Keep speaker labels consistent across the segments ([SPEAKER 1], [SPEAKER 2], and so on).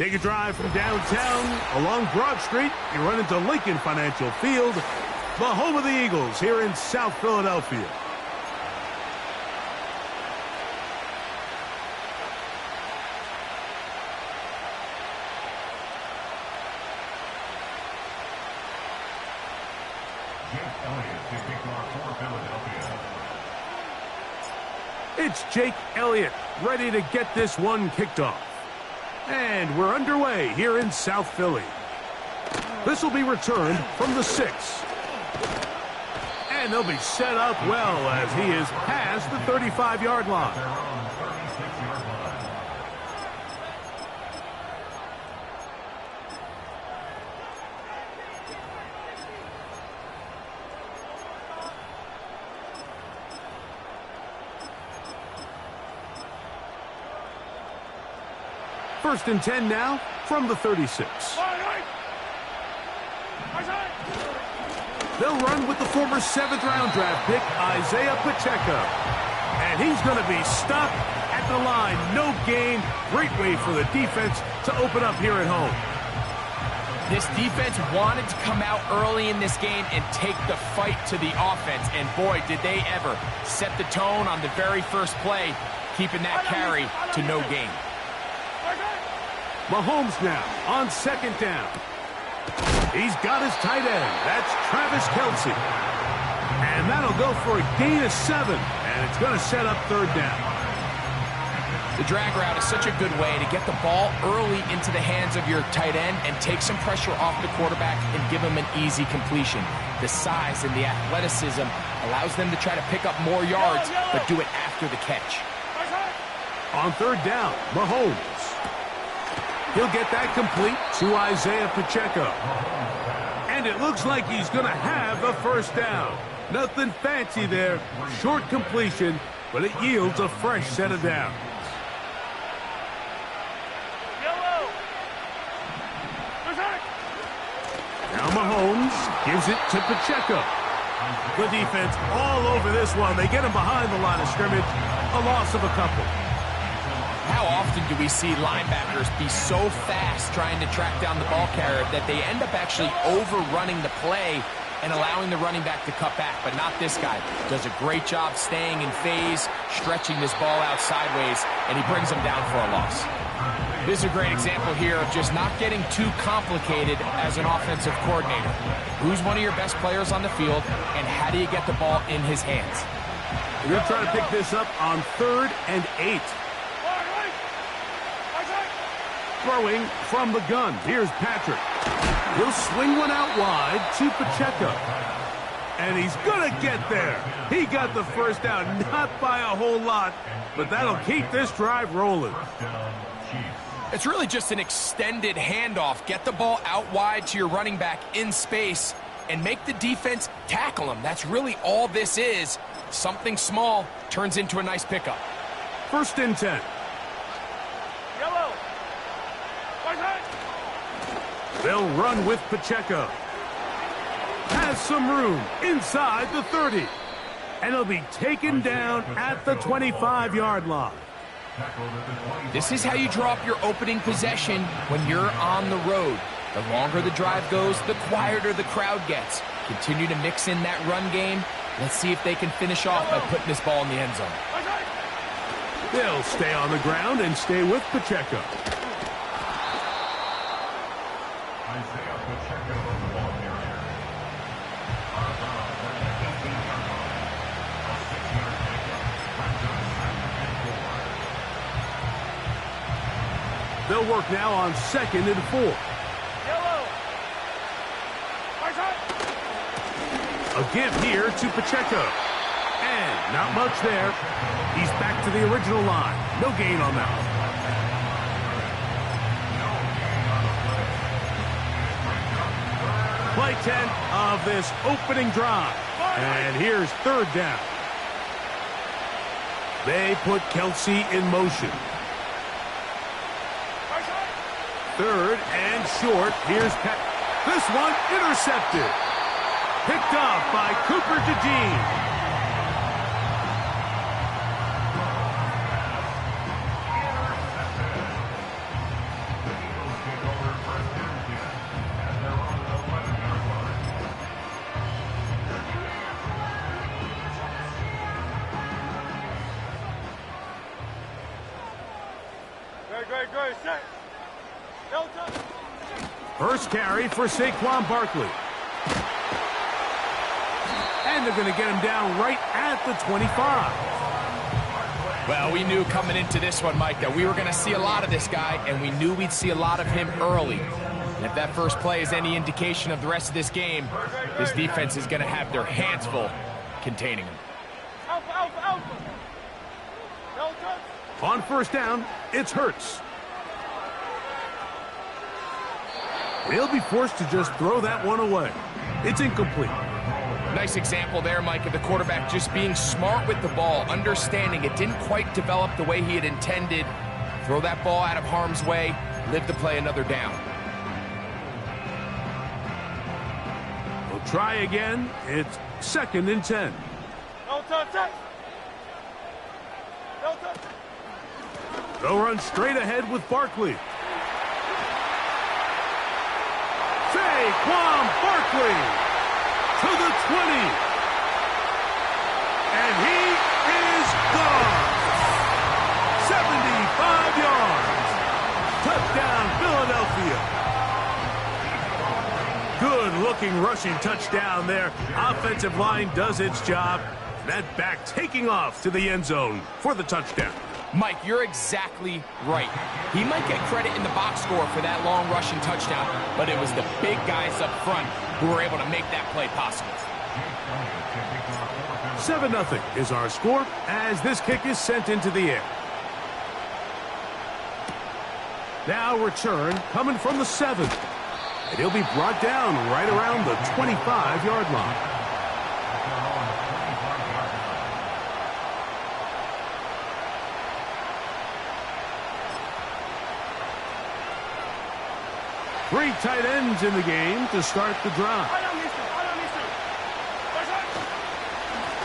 [SPEAKER 1] Take a drive from downtown along Broad Street. You run into Lincoln Financial Field, the home of the Eagles here in South Philadelphia. It's Jake Elliott ready to get this one kicked off. And we're underway here in South Philly. This will be returned from the 6. And they'll be set up well as he is past the 35-yard line. First and 10 now from the 36. They'll run with the former 7th-round draft pick, Isaiah Pacheco. And he's going to be stopped at the line. No gain. Great way for the defense to open up here at home.
[SPEAKER 2] This defense wanted to come out early in this game and take the fight to the offense. And boy, did they ever set the tone on the very first play, keeping that carry to no gain.
[SPEAKER 1] Mahomes now on 2nd down. He's got his tight end. That's Travis Kelce. And that'll go for a gain of 7. And it's going to set up 3rd down.
[SPEAKER 2] The drag route is such a good way to get the ball early into the hands of your tight end and take some pressure off the quarterback and give him an easy completion. The size and the athleticism allows them to try to pick up more yards, but do it after the catch.
[SPEAKER 1] On 3rd down, Mahomes. He'll get that complete to Isaiah Pacheco. And it looks like he's going to have the 1st down. Nothing fancy there. Short completion, but it yields a fresh set of downs. Now Mahomes gives it to Pacheco. The defense all over this one. They get him behind the line of scrimmage. A loss of a couple.
[SPEAKER 2] How often do we see linebackers be so fast trying to track down the ball carrier that they end up actually overrunning the play and allowing the running back to cut back? But not this guy. Does a great job staying in phase, stretching this ball out sideways, and he brings him down for a loss. This is a great example here of just not getting too complicated as an offensive coordinator. Who's one of your best players on the field, and how do you get the ball in his hands?
[SPEAKER 1] We're going to try to pick this up on 3rd and 8. Throwing from the gun. Here's Patrick. He'll swing one out wide to Pacheco. And he's going to get there. He got the 1st down, not by a whole lot, but that'll keep this drive rolling.
[SPEAKER 2] It's really just an extended handoff. Get the ball out wide to your running back in space and make the defense tackle him. That's really all this is. Something small turns into a nice pickup.
[SPEAKER 1] 1st and 10. They'll run with Pacheco. Has some room inside the 30. And he'll be taken down at the 25-yard line.
[SPEAKER 2] This is how you draw up your opening possession when you're on the road. The longer the drive goes, the quieter the crowd gets. Continue to mix in that run game. Let's see if they can finish off by putting this ball in the end zone.
[SPEAKER 1] They'll stay on the ground and stay with Pacheco. They'll work now on 2nd and 4. A give here to Pacheco. And not much there. He's back to the original line. No gain on that one. Play 10 of this opening drive. And here's 3rd down. They put Kelce in motion. 3rd and short. Here's Pat. This one intercepted. Picked off by Cooper DeJean. First carry for Saquon Barkley. And they're going to get him down right at the 25.
[SPEAKER 2] Well, we knew coming into this one, Mike, that we were going to see a lot of this guy, and we knew we'd see a lot of him early. And if that first play is any indication of the rest of this game, this defense is going to have their hands full containing him.
[SPEAKER 1] On first down, it's Hurts. He'll be forced to just throw that one away. It's incomplete.
[SPEAKER 2] Nice example there, Mike, of the quarterback just being smart with the ball, understanding it didn't quite develop the way he had intended. Throw that ball out of harm's way, live to play another down.
[SPEAKER 1] We'll try again. It's 2nd and 10. They'll run straight ahead with Barkley. Saquon Barkley to the 20. And he is gone. 75 yards. Touchdown, Philadelphia. Good-looking rushing touchdown there. Offensive line does its job. That back taking off to the end zone for the touchdown.
[SPEAKER 2] Mike, you're exactly right. He might get credit in the box score for that long rushing touchdown, but it was the big guys up front who were able to make that play possible.
[SPEAKER 1] 7-0 is our score as this kick is sent into the air. Now return coming from the 7. And he'll be brought down right around the 25-yard line. Three tight ends in the game to start the drive.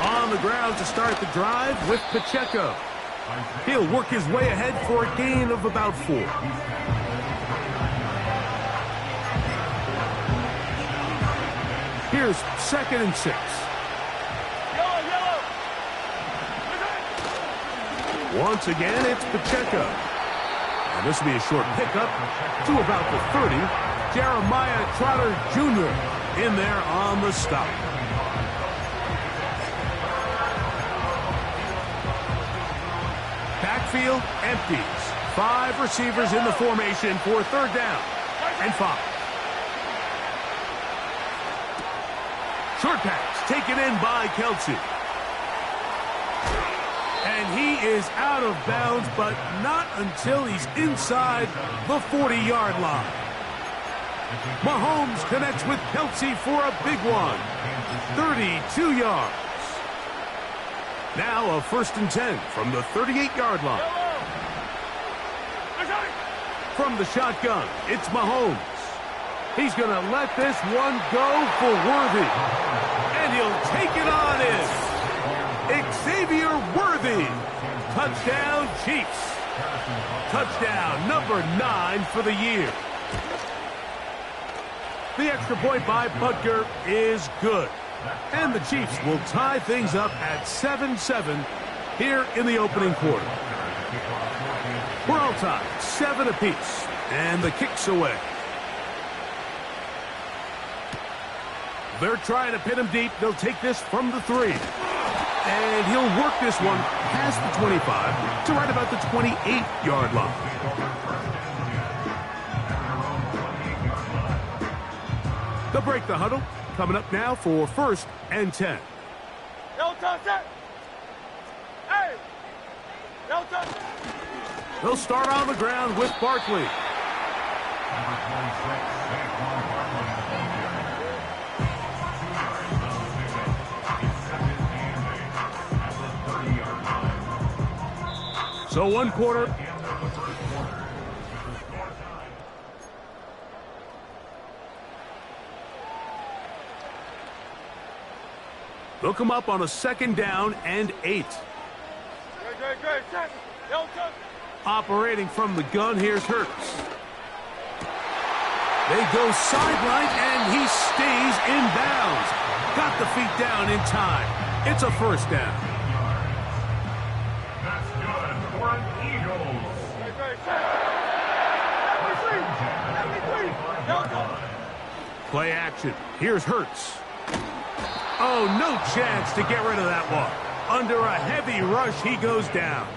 [SPEAKER 1] On the ground to start the drive with Pacheco. He'll work his way ahead for a gain of about 4. Here's 2nd and 6. Once again, it's Pacheco. And this will be a short pickup to about the 30. Jeremiah Trotter Jr. in there on the stop. Backfield empties. 5 receivers in the formation for 3rd down and 5. Short pass taken in by Kelce. And he is out of bounds, but not until he's inside the 40-yard line. Mahomes connects with Kelce for a big one. 32 yards. Now a 1st and 10 from the 38-yard line. From the shotgun, it's Mahomes. He's going to let this one go for Worthy. And he'll take it on in. Xavier Worthy. Touchdown, Chiefs. Touchdown number 9 for the year. The extra point by Butker is good. And the Chiefs will tie things up at 7-7 here in the opening quarter. We're all tied, 7 apiece. And the kick's away. They're trying to pin him deep. They'll take this from the 3. And he'll work this one past the 25 to right about the 28-yard line. They'll break the huddle. Coming up now for 1st and 10. They'll start on the ground with Barkley. So 1 quarter. They'll come up on a 2nd down and 8. Operating from the gun, here's Hurts. They go sideline, and he stays in bounds. Got the feet down in time. It's a 1st down. Play action. Here's Hurts. Oh, no chance to get rid of that one. Under a heavy rush, he goes down.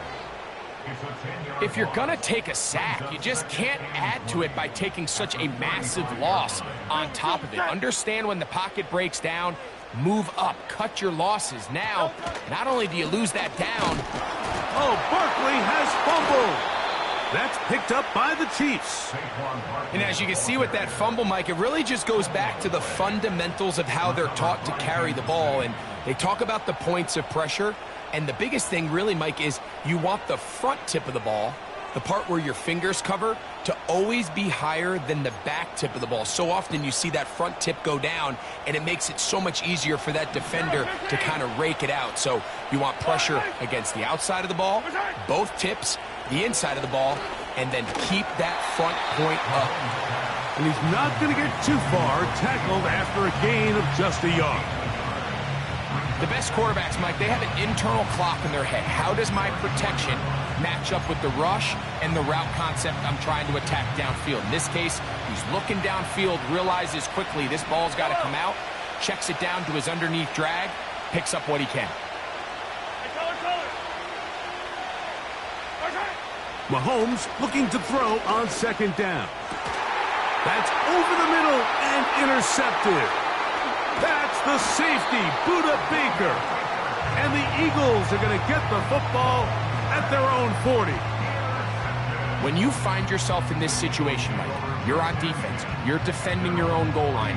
[SPEAKER 2] If you're going to take a sack, you just can't add to it by taking such a massive loss on top of it. Understand when the pocket breaks down, move up, cut your losses. Now, not only do you lose that down.
[SPEAKER 1] Oh, Barkley has fumbled. That's picked up by the Chiefs.
[SPEAKER 2] And as you can see with that fumble, Mike, it really just goes back to the fundamentals of how they're taught to carry the ball. And they talk about the points of pressure. And the biggest thing really, Mike, is you want the front tip of the ball, the part where your fingers cover, to always be higher than the back tip of the ball. So often you see that front tip go down, and it makes it so much easier for that defender to kind of rake it out. So you want pressure against the outside of the ball, both tips, the inside of the ball, and then keep that front point up.
[SPEAKER 1] And he's not going to get too far, tackled after a gain of just a yard.
[SPEAKER 2] The best quarterbacks, Mike, they have an internal clock in their head. How does my protection match up with the rush and the route concept I'm trying to attack downfield? In this case, he's looking downfield, realizes quickly this ball's got to come out, checks it down to his underneath drag, picks up what he can.
[SPEAKER 1] Mahomes looking to throw on second down. That's over the middle and intercepted. That's the safety, Buda Baker. And the Eagles are going to get the football at their own 40.
[SPEAKER 2] When you find yourself in this situation, Mike, you're on defense, you're defending your own goal line,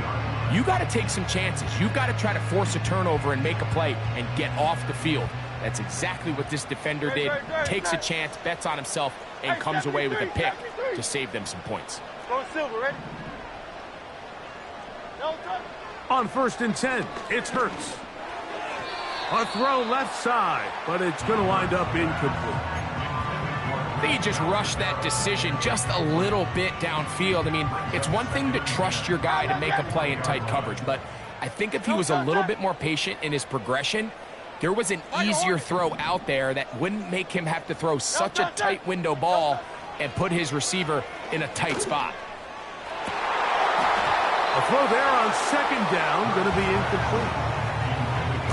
[SPEAKER 2] you got to take some chances. You've got to try to force a turnover and make a play and get off the field. That's exactly what this defender did. Takes a chance, bets on himself, and comes away with a pick to save them some points.
[SPEAKER 1] On 1st and 10, it's Hurts. A throw left side, but it's going to wind up incomplete.
[SPEAKER 2] I think he just rushed that decision just a little bit downfield. I mean, it's one thing to trust your guy to make a play in tight coverage, but I think if he was a little bit more patient in his progression, there was an easier throw out there that wouldn't make him have to throw such a tight window ball and put his receiver in a tight spot.
[SPEAKER 1] A throw there on second down, going to be incomplete.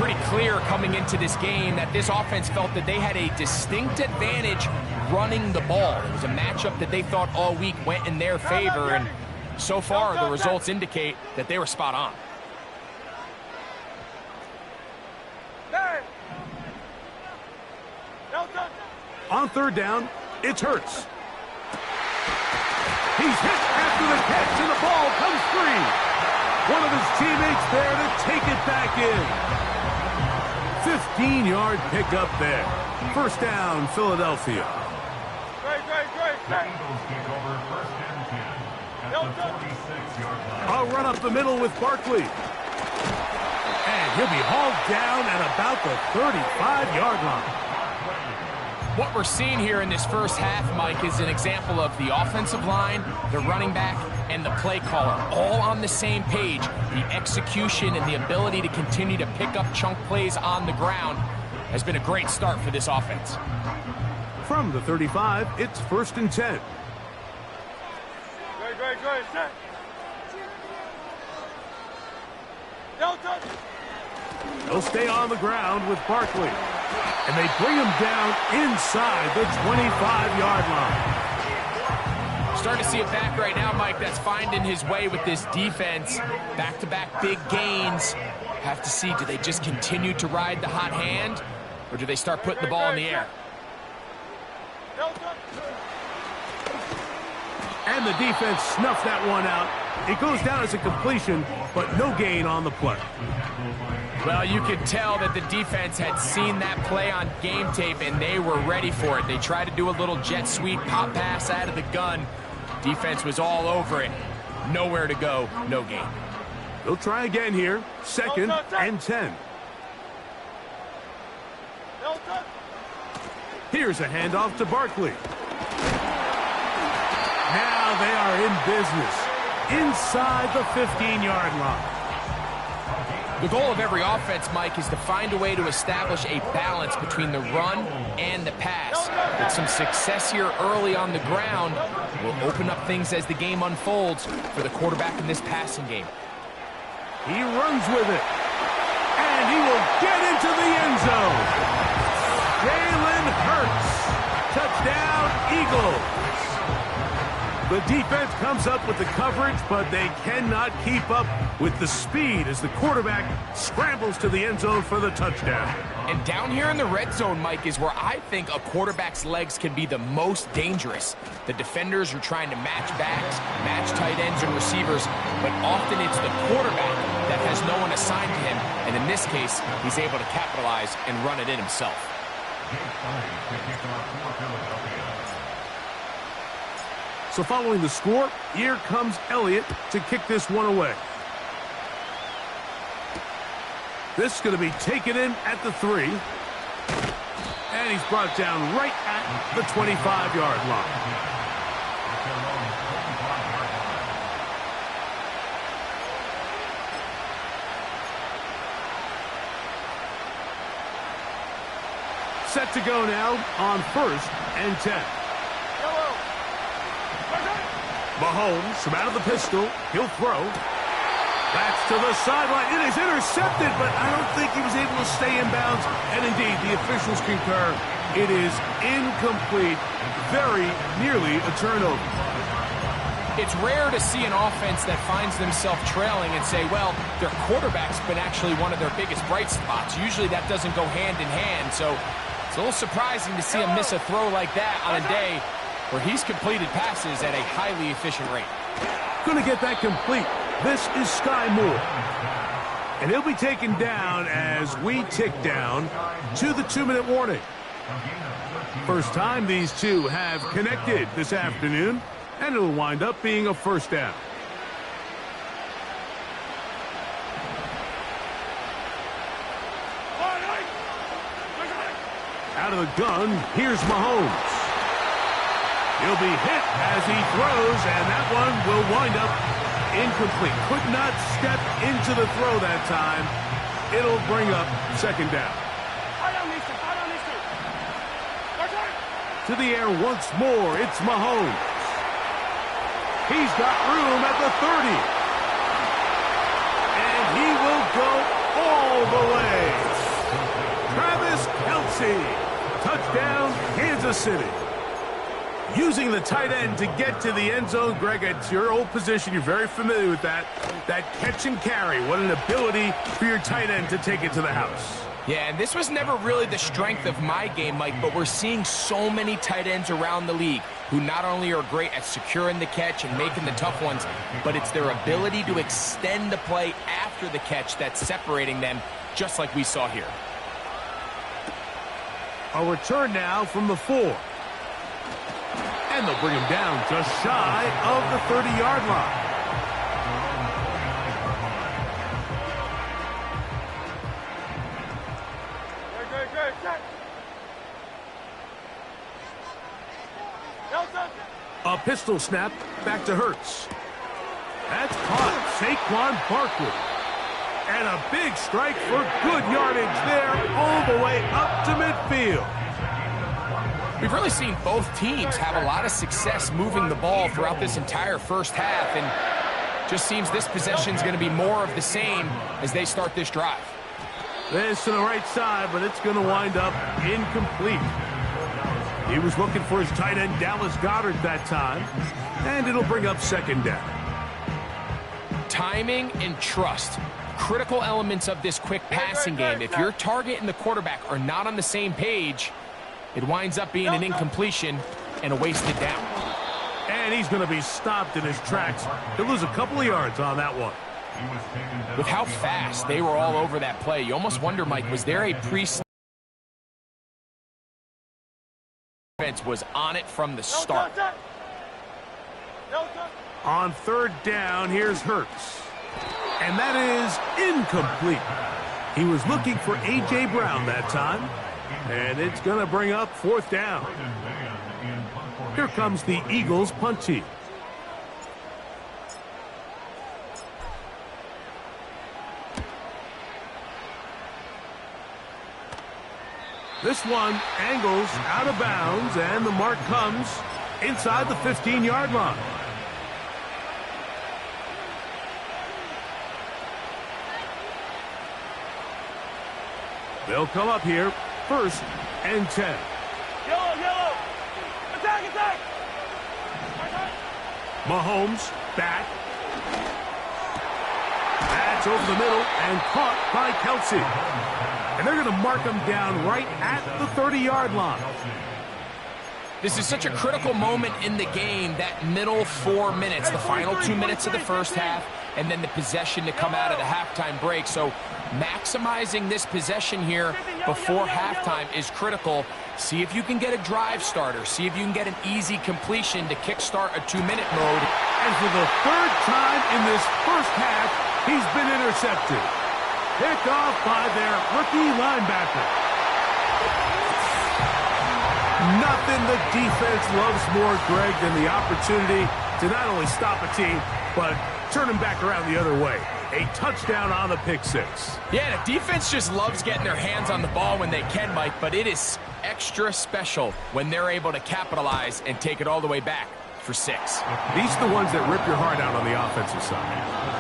[SPEAKER 2] Pretty clear coming into this game that this offense felt that they had a distinct advantage running the ball. It was a matchup that they thought all week went in their favor, and so far the results indicate that they were spot on.
[SPEAKER 1] On 3rd down, it's Hurts. He's hit after the catch, and the ball comes free. One of his teammates there to take it back in. 15-yard pickup there. 1st down, Philadelphia. A run up the middle with Barkley. And he'll be hauled down at about the 35-yard line.
[SPEAKER 2] What we're seeing here in this first half, Mike, is an example of the offensive line, the running back, and the play caller all on the same page. The execution and the ability to continue to pick up chunk plays on the ground has been a great start for this offense.
[SPEAKER 1] From the 35, it's 1st and 10. He'll stay on the ground with Barkley. And they bring him down inside the 25-yard line.
[SPEAKER 2] Starting to see it back right now, Mike, that's finding his way with this defense. Back-to-back big gains. Have to see, do they just continue to ride the hot hand, or do they start putting the ball in the air?
[SPEAKER 1] And the defense snuffed that one out. It goes down as a completion, but no gain on the play.
[SPEAKER 2] Well, you could tell that the defense had seen that play on game tape, and they were ready for it. They tried to do a little jet sweep pop pass out of the gun. Defense was all over it. Nowhere to go, no gain.
[SPEAKER 1] They'll try again here. 2nd and 10. Here's a handoff to Barkley. Now they are in business inside the 15-yard line.
[SPEAKER 2] The goal of every offense, Mike, is to find a way to establish a balance between the run and the pass. With some success here early on the ground will open up things as the game unfolds for the quarterback in this passing game.
[SPEAKER 1] He runs with it. And he will get into the end zone. Jalen Hurts. Touchdown, Eagles. The defense comes up with the coverage, but they cannot keep up with the speed as the quarterback scrambles to the end zone for the touchdown.
[SPEAKER 2] And down here in the red zone, Mike, is where I think a quarterback's legs can be the most dangerous. The defenders are trying to match backs, match tight ends and receivers, but often it's the quarterback that has no one assigned to him, and in this case, he's able to capitalize and run it in himself.
[SPEAKER 1] So following the score, here comes Elliott to kick this one away. This is going to be taken in at the 3. And he's brought down right at the 25-yard line. Set to go now on 1st and 10. Mahomes from out of the pistol. He'll throw. That's to the sideline. It is intercepted, but I don't think he was able to stay in bounds. And indeed, the officials concur. It is incomplete. Very nearly a turnover.
[SPEAKER 2] It's rare to see an offense that finds themselves trailing and say, well, their quarterback's been actually one of their biggest bright spots. Usually that doesn't go hand in hand, so it's a little surprising to see him miss a throw like that on a day where he's completed passes at a highly efficient rate.
[SPEAKER 1] Going to get that complete. This is Sky Moore. And he'll be taken down as we tick down to the 2-minute warning. First time these two have connected this afternoon, and it'll wind up being a first down. Out of the gun, here's Mahomes. He'll be hit as he throws, and that one will wind up incomplete. Could not step into the throw that time. It'll bring up second down. To the air once more, it's Mahomes. He's got room at the 30. And he will go all the way. Travis Kelce. Touchdown, Kansas City. Using the tight end to get to the end zone, Greg, it's your old position. You're very familiar with that. That catch and carry. What an ability for your tight end to take it to the house.
[SPEAKER 2] Yeah, and this was never really the strength of my game, Mike, but we're seeing so many tight ends around the league who not only are great at securing the catch and making the tough ones, but it's their ability to extend the play after the catch that's separating them, just like we saw here.
[SPEAKER 1] A return now from the 4. And they'll bring him down just shy of the 30-yard line. A pistol snap back to Hurts. That's caught. Saquon Barkley. And a big strike for good yardage there all the way up to midfield.
[SPEAKER 2] We've really seen both teams have a lot of success moving the ball throughout this entire first half, and just seems this possession is going to be more of the same as they start this drive.
[SPEAKER 1] This to the right side, but it's going to wind up incomplete. He was looking for his tight end, Dallas Goedert, that time, and it'll bring up second down.
[SPEAKER 2] Timing and trust, critical elements of this quick passing game. If your target and the quarterback are not on the same page, it winds up being an incompletion and a wasted down.
[SPEAKER 1] And he's going to be stopped in his tracks. He'll lose a couple of yards on that one.
[SPEAKER 2] With how fast they were all over that play, you almost wonder, Mike, was there a pre-snap defense was on it from the start?
[SPEAKER 1] On third down, here's Hurts. And that is incomplete. He was looking for A.J. Brown that time. And it's going to bring up fourth down. Here comes the Eagles punt team. This one angles out of bounds, and the mark comes inside the 15-yard line. They'll come up here, 1st and 10.
[SPEAKER 3] Yellow, yellow. Attack, attack.
[SPEAKER 1] Mahomes back. That's over the middle and caught by Kelsey. And they're going to mark him down right at the 30-yard line.
[SPEAKER 2] This is such a critical moment in the game, that middle 4 minutes, the final 2 minutes of the first half, and then the possession to come out of the halftime break. So maximizing this possession here before halftime is critical. See if you can get a drive starter. See if you can get an easy completion to kickstart a 2-minute mode.
[SPEAKER 1] And for the 3rd time in this first half, he's been intercepted. Picked off by their rookie linebacker. Nothing the defense loves more, Greg, than the opportunity to not only stop a team, but turn them back around the other way. A touchdown on the pick six.
[SPEAKER 2] Yeah, the defense just loves getting their hands on the ball when they can, Mike, but it is extra special when they're able to capitalize and take it all the way back for 6.
[SPEAKER 1] These are the ones that rip your heart out on the offensive side.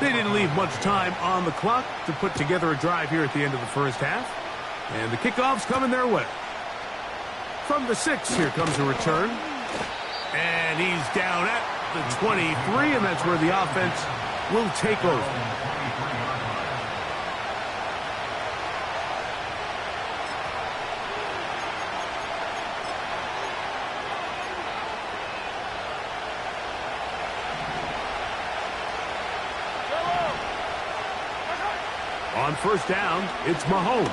[SPEAKER 1] They didn't leave much time on the clock to put together a drive here at the end of the first half. And the kickoff's coming their way. From the 6, here comes a return. And he's down at the 23, and that's where the offense will take over. On 1st down, it's Mahomes.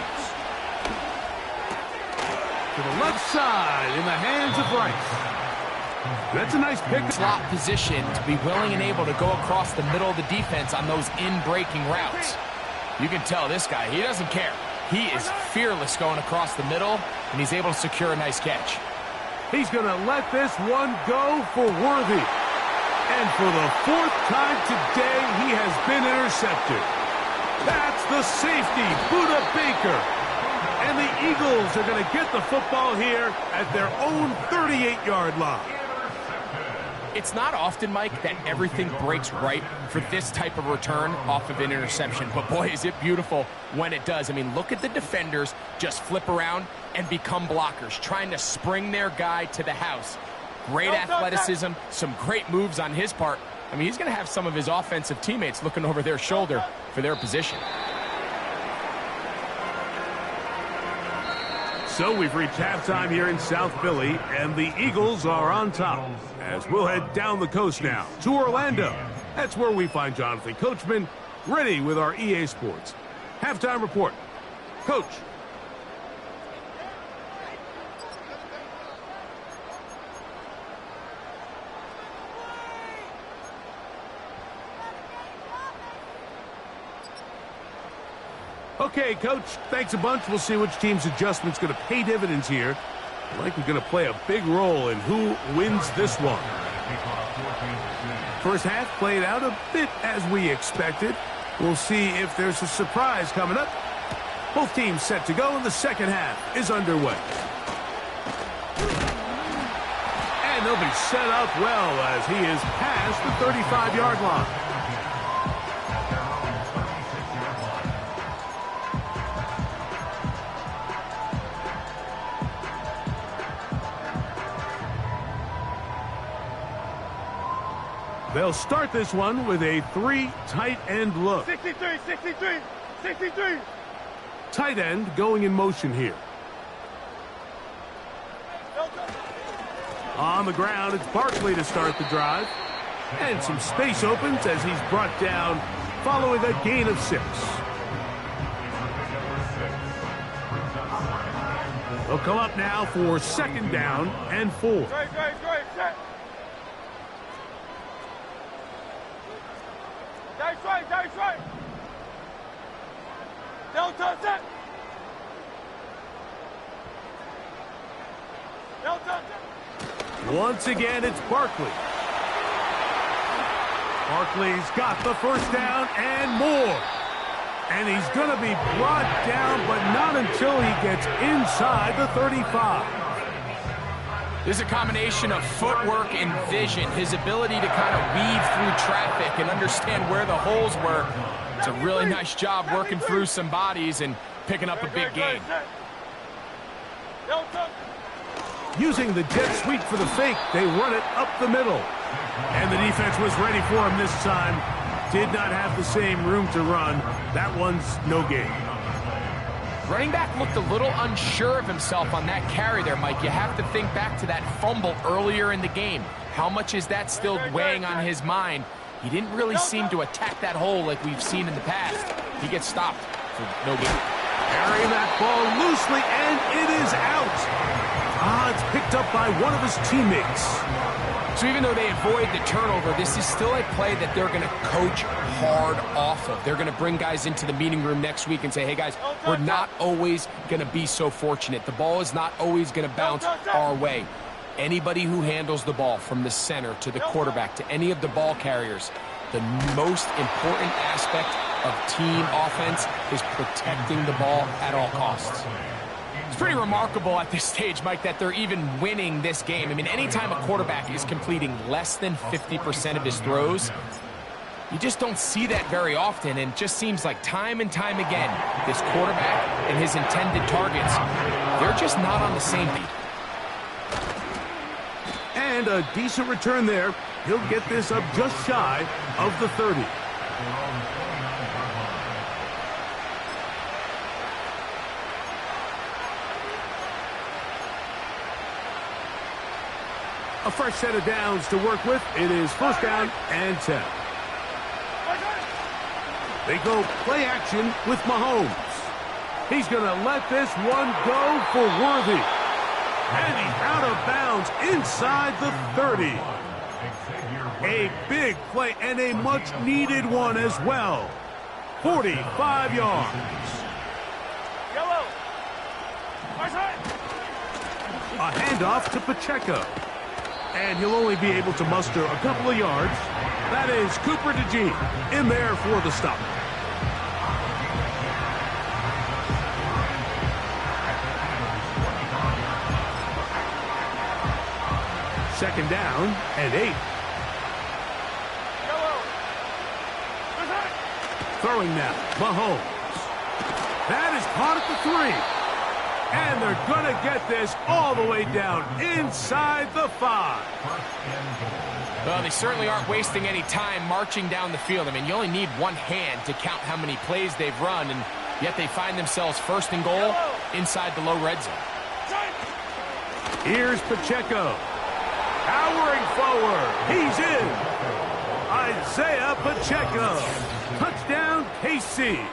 [SPEAKER 1] To the left side in the hands of Rice. That's a nice pick.
[SPEAKER 2] Slot position to be willing and able to go across the middle of the defense on those in-breaking routes. You can tell this guy, he doesn't care. He is fearless going across the middle, and he's able to secure a nice catch.
[SPEAKER 1] He's going to let this one go for Worthy. And for the 4th time today, he has been intercepted. That's the safety, Buda Baker. And the Eagles are going to get the football here at their own 38-yard line.
[SPEAKER 2] It's not often, Mike, that everything breaks right for this type of return off of an interception. But, boy, is it beautiful when it does. I mean, look at the defenders just flip around and become blockers, trying to spring their guy to the house. Great athleticism, some great moves on his part. I mean, he's going to have some of his offensive teammates looking over their shoulder for their position.
[SPEAKER 1] So we've reached halftime here in South Philly, and the Eagles are on top. As we'll head down the coast now to Orlando. That's where we find Jonathan Coachman ready with our EA Sports halftime report. Coach. Okay, Coach, thanks a bunch. We'll see which team's adjustment's going to pay dividends here. Likely going to play a big role in who wins this one. First half played out a bit as we expected. We'll see if there's a surprise coming up. Both teams set to go, and the second half is underway. And they'll be set up well as he is past the 35-yard line. They'll start this one with a 3 tight end look.
[SPEAKER 3] 63, 63, 63.
[SPEAKER 1] Tight end going in motion here. On the ground, it's Barkley to start the drive. And some space opens as he's brought down following a gain of 6. They'll come up now for 2nd down and 4.
[SPEAKER 3] Right, set. That's right. Delta, set. Delta, set.
[SPEAKER 1] Once again, it's Barkley. Barkley's got the 1st down and more. And he's going to be brought down, but not until he gets inside the 35.
[SPEAKER 2] This is a combination of footwork and vision, his ability to kind of weave through traffic and understand where the holes were. It's a really nice job working through some bodies and picking up a big gain.
[SPEAKER 1] Using the jet sweep for the fake, they run it up the middle. And the defense was ready for him this time. Did not have the same room to run. That one's no gain.
[SPEAKER 2] Running back looked a little unsure of himself on that carry there, Mike. You have to think back to that fumble earlier in the game. How much is that still weighing on his mind? He didn't really seem to attack that hole like we've seen in the past. He gets stopped for no gain.
[SPEAKER 1] Carrying that ball loosely, and it is out. It's picked up by one of his teammates.
[SPEAKER 2] So even though they avoid the turnover, this is still a play that they're going to coach hard off of. They're going to bring guys into the meeting room next week and say, hey, guys, we're not always going to be so fortunate. The ball is not always going to bounce our way. Anybody who handles the ball from the center to the quarterback to any of the ball carriers, the most important aspect of team offense is protecting the ball at all costs. It's pretty remarkable at this stage, Mike, that they're even winning this game. I mean, anytime a quarterback is completing less than 50% of his throws, you just don't see that very often, and it just seems like time and time again, this quarterback and his intended targets, they're just not on the same beat.
[SPEAKER 1] And a decent return there. He'll get this up just shy of the 30. A fresh set of downs to work with. It is first down and 10. They go play action with Mahomes. He's going to let this one go for Worthy. And he's out of bounds inside the 30. A big play and a much-needed one as well. 45 yards. A handoff to Pacheco. And he'll only be able to muster a couple of yards. That is Cooper DeJean in there for the stop. Second down and 8. Throwing now, Mahomes. That is caught at the 3. And they're going to get this all the way down inside the 5.
[SPEAKER 2] Well, they certainly aren't wasting any time marching down the field. I mean, you only need one hand to count how many plays they've run, and yet they find themselves first and goal inside the low red zone.
[SPEAKER 1] Here's Pacheco. Powering forward. He's in. Isaiah Pacheco. Touchdown, KC.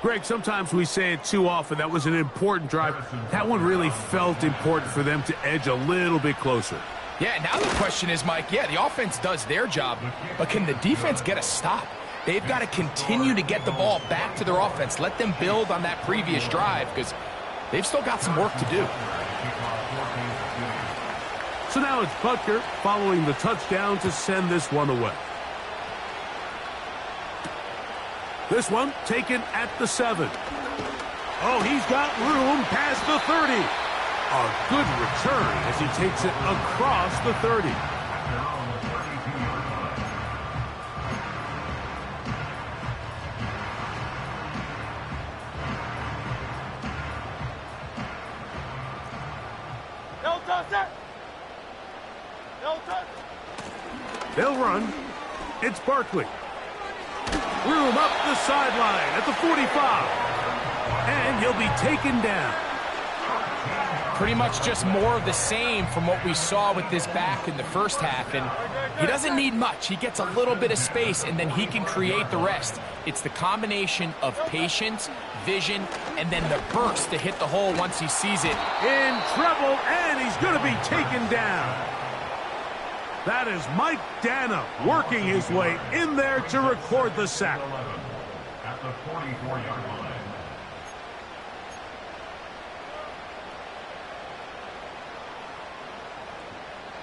[SPEAKER 1] Greg, sometimes we say it too often. That was an important drive. That one really felt important for them to edge a little bit closer.
[SPEAKER 2] Yeah, now the question is, Mike, yeah, the offense does their job, but can the defense get a stop? They've got to continue to get the ball back to their offense. Let them build on that previous drive because they've still got some work to do.
[SPEAKER 1] So now it's Butker following the touchdown to send this one away. This one taken at the 7. Oh, he's got room past the 30. A good return as he takes it across the 30. They'll run. It's Barkley. Room up the sideline at the 45. And he'll be taken down.
[SPEAKER 2] Pretty much just more of the same from what we saw with this back in the first half. And he doesn't need much. He gets a little bit of space, and then he can create the rest. It's the combination of patience, vision, and then the burst to hit the hole once he sees it.
[SPEAKER 1] In trouble, and he's going to be taken down. That is Mike Dana working his way in there to record the sack.
[SPEAKER 4] At the 44-yard line.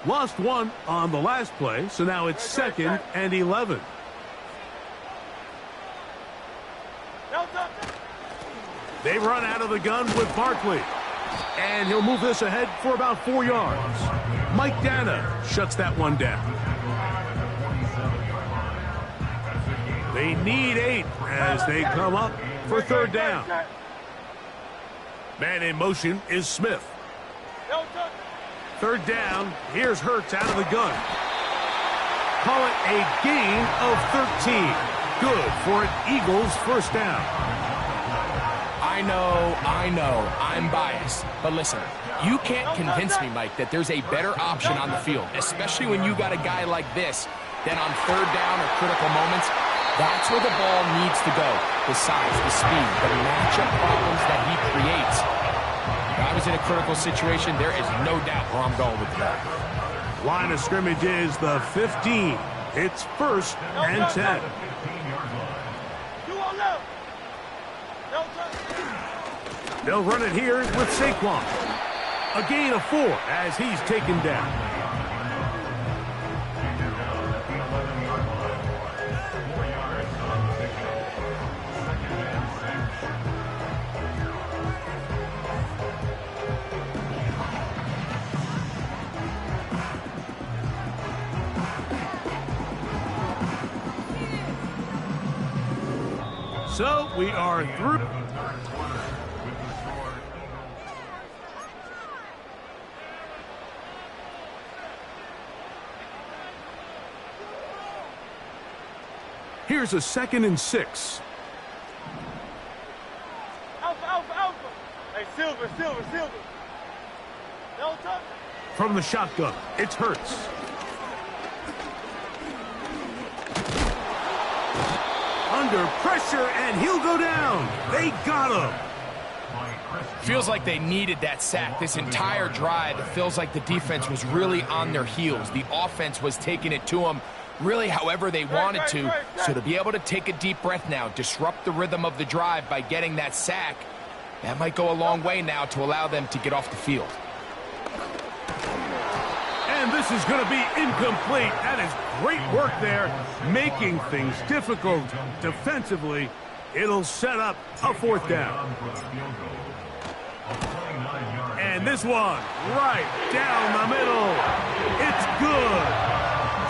[SPEAKER 1] Lost one on the last play, so now it's 2nd and 11. They run out of the gun with Barkley. And he'll move this ahead for about 4 yards. Mike Dana shuts that one down. They need 8 as they come up for 3rd down. Man in motion is Smith. 3rd down, here's Hurts out of the gun. Call it a gain of 13. Good for an Eagles 1st down.
[SPEAKER 2] I know, I'm biased. But listen, you can't convince me, Mike, that there's a better option on the field, especially when you got a guy like this, than on 3rd down or critical moments. That's where the ball needs to go. The size, the speed, the matchup problems that he creates. If I was in a critical situation, there is no doubt where I'm going with that.
[SPEAKER 1] Line of scrimmage is the 15. It's 1st and 10. They'll run it here with Saquon. A gain of 4 as he's taken down. So we are through. Here's a 2nd and 6.
[SPEAKER 3] Alpha. Hey, Silver. No touch.
[SPEAKER 1] From the shotgun, it's Hurts. Under pressure, and he'll go down. They got him.
[SPEAKER 2] Feels like they needed that sack this entire drive. It feels like the defense was really on their heels. The offense was taking it to them really however they wanted to. So to be able to take a deep breath now, disrupt the rhythm of the drive by getting that sack, that might go a long way now to allow them to get off the field.
[SPEAKER 1] And this is going to be incomplete. That is great work there, making things difficult defensively. It'll set up a 4th down. And this one, right down the middle. It's good.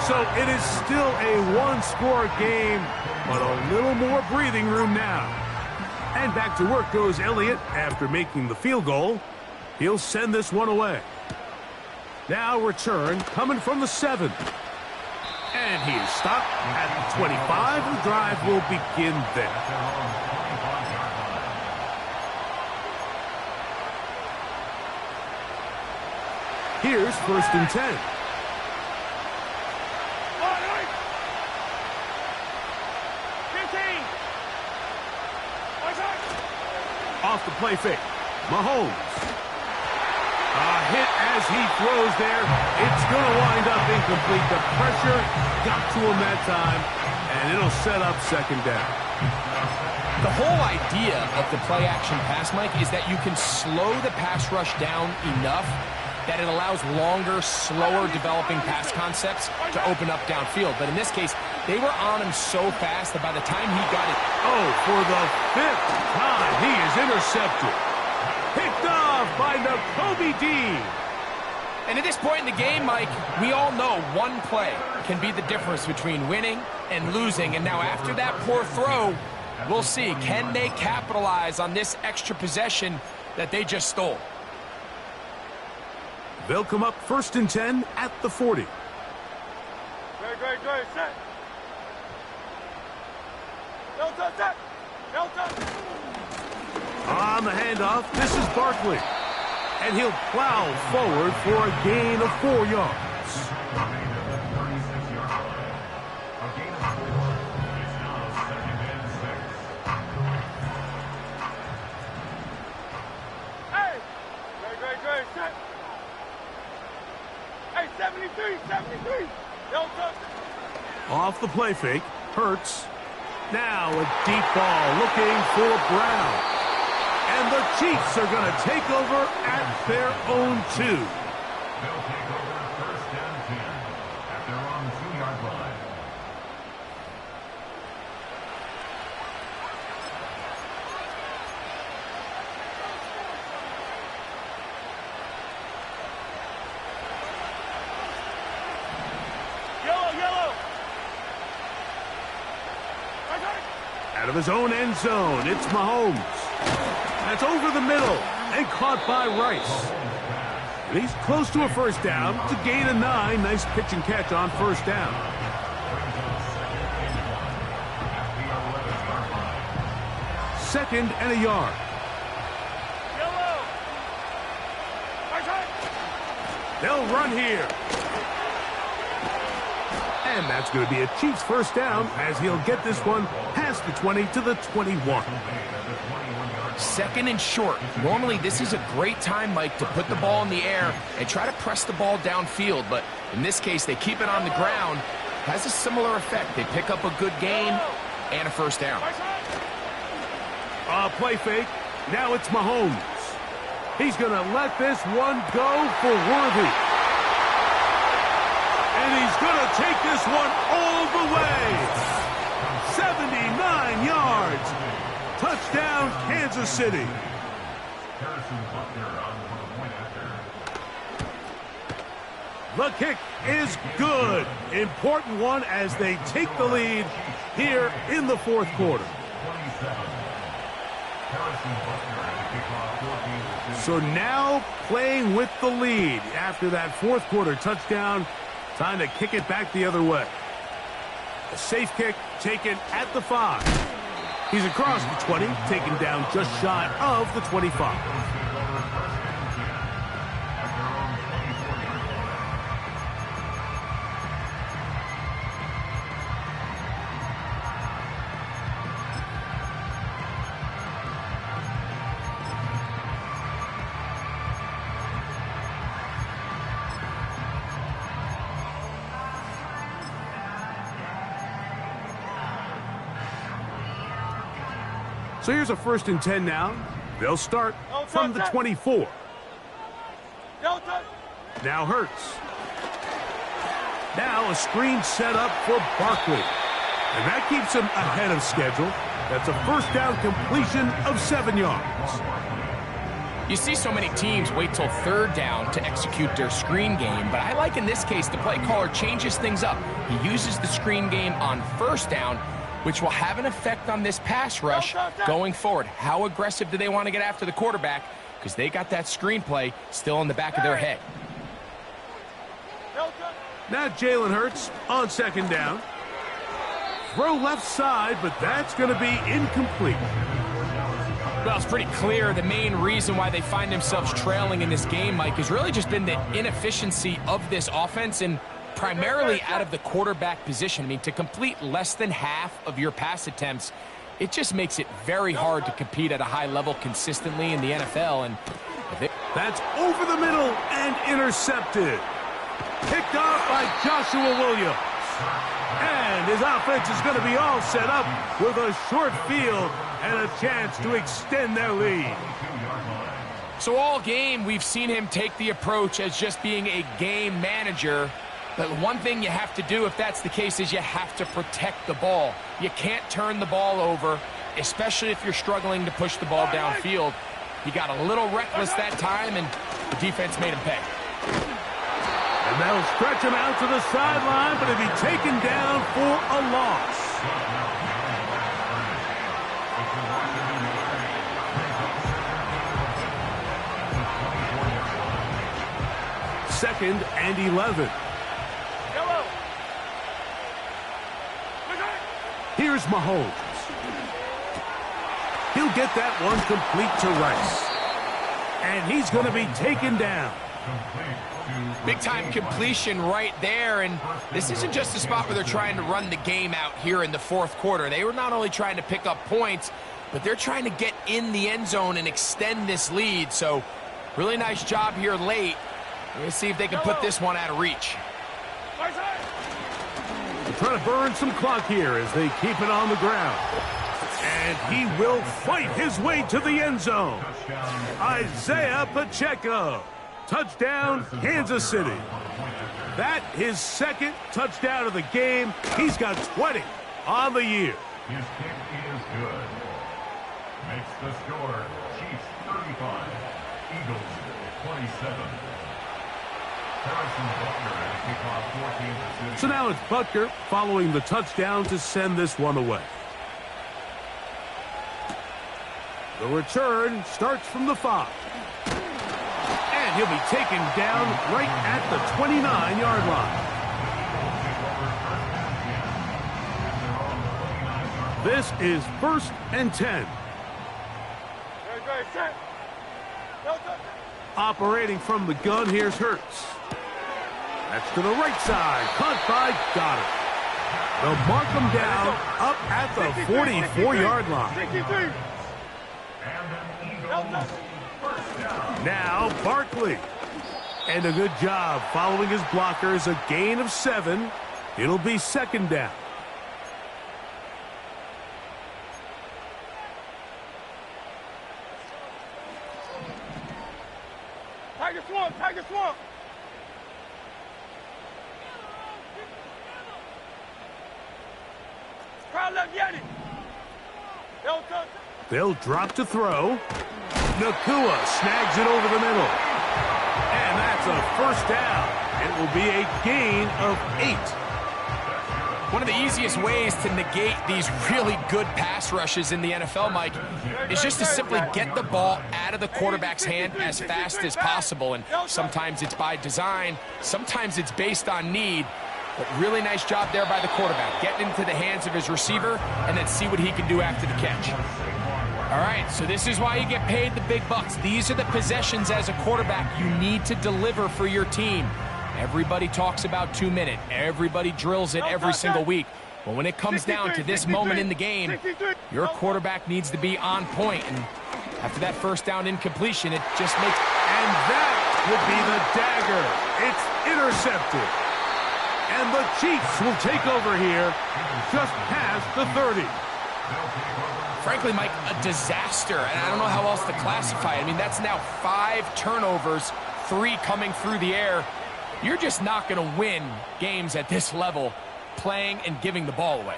[SPEAKER 1] So it is still a 1-score game, but a little more breathing room now. And back to work goes Elliott after making the field goal. He'll send this one away. Now return coming from the 7. And he is stopped at the 25. The drive will begin there. Here's 1st and 10. Off the play fake. Mahomes. A hit as he throws there. It's going to wind up incomplete. The pressure got to him that time, and it'll set up 2nd down.
[SPEAKER 2] The whole idea of the play-action pass, Mike, is that you can slow the pass rush down enough that it allows longer, slower developing pass concepts to open up downfield. But in this case, they were on him so fast that by the time he got it...
[SPEAKER 1] Oh, for the 5th time, he is intercepted. Picked off by Nakobe Dean.
[SPEAKER 2] And at this point in the game, Mike, we all know one play can be the difference between winning and losing. And now after that poor throw, we'll see. Can they capitalize on this extra possession that they just stole?
[SPEAKER 1] They'll come up 1st and 10 at the 40.
[SPEAKER 3] Great, set. No touch.
[SPEAKER 1] On the handoff, this is Barkley. And he'll plow forward for a gain of 4 yards.
[SPEAKER 3] Hey! Great, set. Hey, 73. No touch.
[SPEAKER 1] Off the play fake, Hurts. Now a deep ball looking for Brown. And the Chiefs are going to take over at their own 2.
[SPEAKER 4] They'll take over 1st and 10 at their own 2-yard line.
[SPEAKER 1] Out of his own end zone, it's Mahomes. That's over the middle and caught by Rice. And he's close to a first down to gain a 9. Nice pitch and catch on first down. Second and a yard. They'll run here. And that's going to be a Chiefs first down as he'll get this one past the 20 to the 21.
[SPEAKER 2] Second and short. Normally, this is a great time, Mike, to put the ball in the air and try to press the ball downfield. But in this case, they keep it on the ground. Has a similar effect. They pick up a good gain and a first down.
[SPEAKER 1] Play fake. Now it's Mahomes. He's going to let this one go for Worthy. And he's going to take this one all the way. 79 yards. Touchdown, Kansas City. The kick is good. Important one as they take the lead here in the fourth quarter. So now playing with the lead after that fourth quarter touchdown. Time to kick it back the other way. A safe kick taken at the 5. He's across the 20, taken down just shy of the 25. So here's a 1st and 10 now. They'll start from the 24. Now Hurts. Now a screen set up for Barkley. And that keeps him ahead of schedule. That's a first down completion of 7 yards.
[SPEAKER 2] You see so many teams wait till third down to execute their screen game, but I like in this case the play caller changes things up. He uses the screen game on first down, which will have an effect on this pass rush going forward. How aggressive do they want to get after the quarterback? Because they got that screenplay still in the back of their head.
[SPEAKER 1] Now Jalen Hurts on 2nd down. Throw left side, but that's going to be incomplete.
[SPEAKER 2] Well, it's pretty clear the main reason why they find themselves trailing in this game, Mike, has really just been the inefficiency of this offense and primarily out of the quarterback position. I mean, to complete less than half of your pass attempts, it just makes it very hard to compete at a high level consistently in the NFL. And
[SPEAKER 1] that's over the middle and intercepted. Picked off by Joshua Williams. And his offense is going to be all set up with a short field and a chance to extend their lead.
[SPEAKER 2] So all game, we've seen him take the approach as just being a game manager. But one thing you have to do if that's the case is you have to protect the ball. You can't turn the ball over, especially if you're struggling to push the ball downfield. He got a little reckless that time, and the defense made him pay.
[SPEAKER 1] And they'll stretch him out to the sideline, but he'll be taken down for a loss. Second and 11. Here's Mahomes. He'll get that one complete to Rice. And he's going to be taken down.
[SPEAKER 2] Big-time completion right there, and this isn't just a spot where they're trying to run the game out here in the fourth quarter. They were not only trying to pick up points, but they're trying to get in the end zone and extend this lead. So, really nice job here late. Let's see if they can put this one out of reach.
[SPEAKER 1] They're trying to burn some clock here as they keep it on the ground. And he will fight his way to the end zone. Isaiah Pacheco. Touchdown, Kansas City. That his 2nd touchdown of the game. He's got 20 on the year.
[SPEAKER 4] His kick is good. Makes the score Chiefs 35, Eagles 27.
[SPEAKER 1] So now it's Butker following the touchdown to send this one away. The return starts from the 5. And he'll be taken down right at the 29-yard line. This is 1st and 10.
[SPEAKER 3] Very good. Set. No touch.
[SPEAKER 1] Operating from the gun, here's Hurts. That's to the right side. Caught by Goddard. They'll mark him down up at the 44-yard line.
[SPEAKER 3] 63. No touch.
[SPEAKER 1] Now Barkley. And a good job following his blockers. A gain of 7. It'll be 2nd down.
[SPEAKER 3] Tiger swamp. Tiger swamp. Crowd left Yeti. No touch.
[SPEAKER 1] They'll drop to throw. Nakua snags it over the middle. And that's a 1st down. It will be a gain of 8.
[SPEAKER 2] One of the easiest ways to negate these really good pass rushes in the NFL, Mike, is just to simply get the ball out of the quarterback's hand as fast as possible. And sometimes it's by design, sometimes it's based on need. But really nice job there by the quarterback, getting into the hands of his receiver and then see what he can do after the catch. All right, so this is why you get paid the big bucks. These are the possessions as a quarterback you need to deliver for your team. Everybody talks about 2-minute. Everybody drills it every single week. But when it comes down to this moment in the game, your quarterback needs to be on point. And after that 1st down incompletion, it just makes...
[SPEAKER 1] And that would be the dagger. It's intercepted. And the Chiefs will take over here just past the 30.
[SPEAKER 2] Frankly, Mike, a disaster. And I don't know how else to classify it. I mean, that's now 5 turnovers, 3 coming through the air. You're just not going to win games at this level playing and giving the ball away.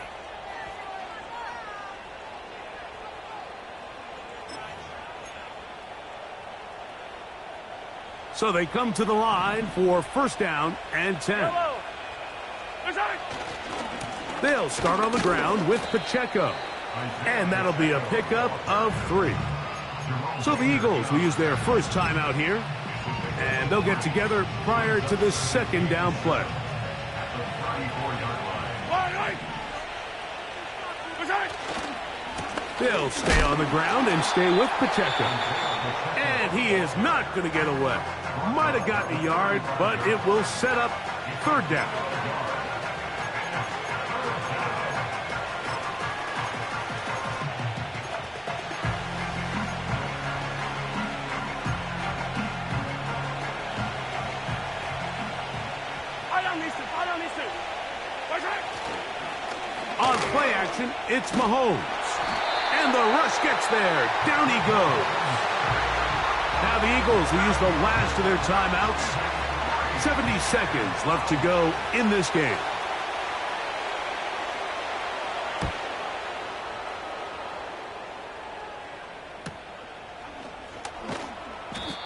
[SPEAKER 1] So they come to the line for 1st down and 10. They'll start on the ground with Pacheco. And that'll be a pickup of 3. So the Eagles will use their 1st timeout here. And they'll get together prior to this 2nd down play. They'll stay on the ground and stay with Pacheco. And he is not going to get away. Might have gotten a yard, but it will set up 3rd down. On play action, it's Mahomes. And the rush gets there. Down he goes. Now the Eagles will use the last of their timeouts. 70 seconds left to go in this game.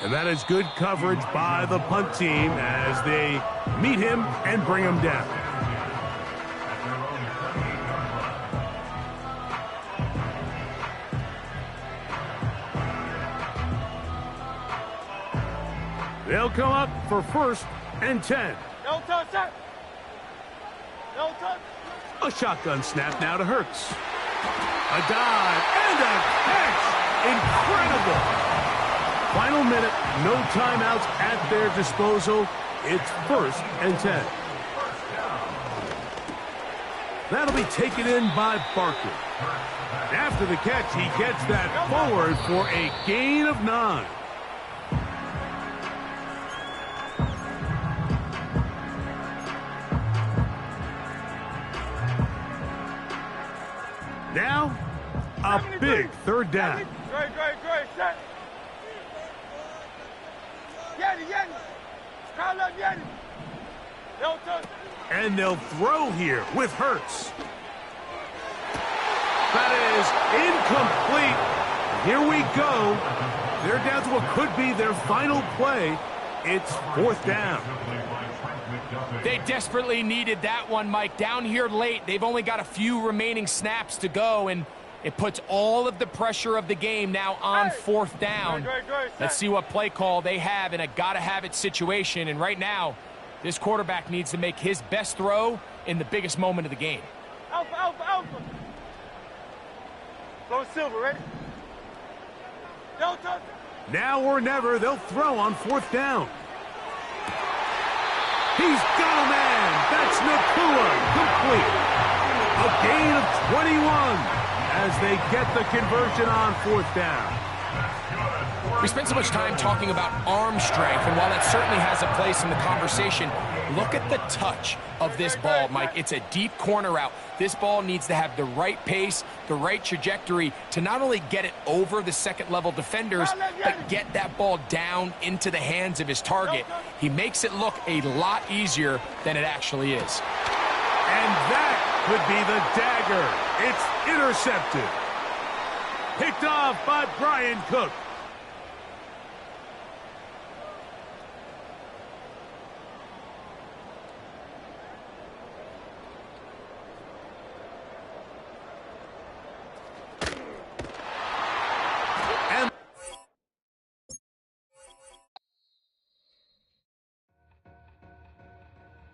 [SPEAKER 1] And that is good coverage by the punt team as they meet him and bring him down. They'll come up for 1st and 10.
[SPEAKER 3] No touch, set. No touch.
[SPEAKER 1] A shotgun snap now to Hurts. A dive and a catch. Incredible. Final minute, no timeouts at their disposal. It's 1st and 10. That'll be taken in by Barkley. After the catch, he gets that forward for a gain of 9. Now, a big 3rd down.
[SPEAKER 3] Great, set. Yeti. Crowd left Yeti. No touch.
[SPEAKER 1] And they'll throw here with Hurts. That is incomplete. Here we go. They're down to what could be their final play. It's 4th down.
[SPEAKER 2] They desperately needed that one, Mike. Down here late, they've only got a few remaining snaps to go, and It puts all of the pressure of the game now on fourth down. Let's see what play call they have in a gotta-have-it situation. And right now, this quarterback needs to make his best throw in the biggest moment of the game.
[SPEAKER 3] Alpha, alpha, alpha. Low silver, ready? No, touch.
[SPEAKER 1] Now or never, they'll throw on fourth down. He's got a man. That's Nakua, complete. A gain of 21 as they get the conversion on fourth down.
[SPEAKER 2] We spent so much time talking about arm strength, and while that certainly has a place in the conversation, look at the touch of this ball, Mike. It's a deep corner route. This ball needs to have the right pace, the right trajectory to not only get it over the second-level defenders, but get that ball down into the hands of his target. He makes it look a lot easier than it actually is.
[SPEAKER 1] And that could be the dagger. It's intercepted. Picked off by Brian Cook.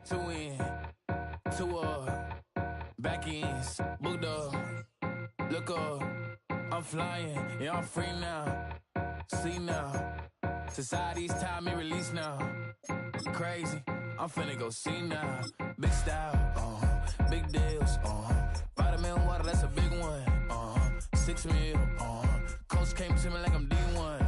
[SPEAKER 5] Two in, two back ends, booked up, look up, I'm flying, yeah, I'm free now, see now, society's time me release now, crazy, I'm finna go see now, big style, big deals, vitamin water, that's a big one, 6 mil, coach came to me like I'm D1,